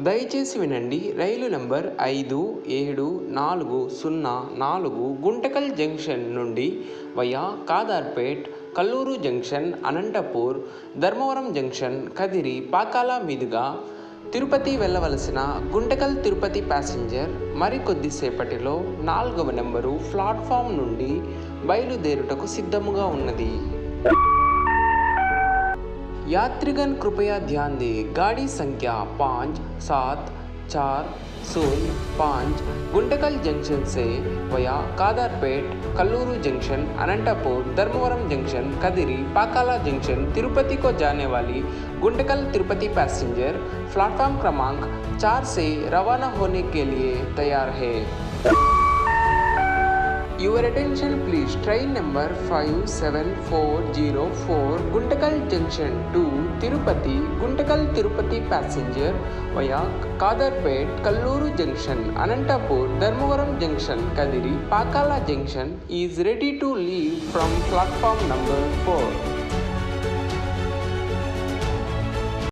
దయచేసి వినండి. రైలు నంబర్ 5740 గుంటకల్ జంక్షన్ నుండి via Kadarpet, Kalluru junction, Anantapur, Dharmavaram junction, Kadiri, Pakala మీదుగా తిరుపతి వెళ్ళవలసిన గుంటకల్ తిరుపతి ప్యాసింజర్ మరికొద్దిసేపటిలో 4వ నెంబరు ప్లాట్ఫామ్ నుండి బయలుదేరుటకు సిద్ధముగా ఉన్నది. यात्रीगण कृपया ध्यान दें, गाड़ी संख्या 574005 गुंटकल जंक्शन से via Kadarpet, Kalluru junction, Anantapur, Dharmavaram junction, Kadiri, Pakala junction, Tirupati को जाने वाली गुंटकल तिरुपति पैसेंजर प्लेटफॉर्म क्रमांक 4 से रवाना होने के लिए तैयार है. Your attention please. Train number 57404 Guntakal Junction to Tirupati, Guntakal Tirupati passenger via Kadarpet, Kalluru Junction, Anantapur, Dharmavaram Junction, Kadiri, Pakala Junction is ready to leave from platform number 4.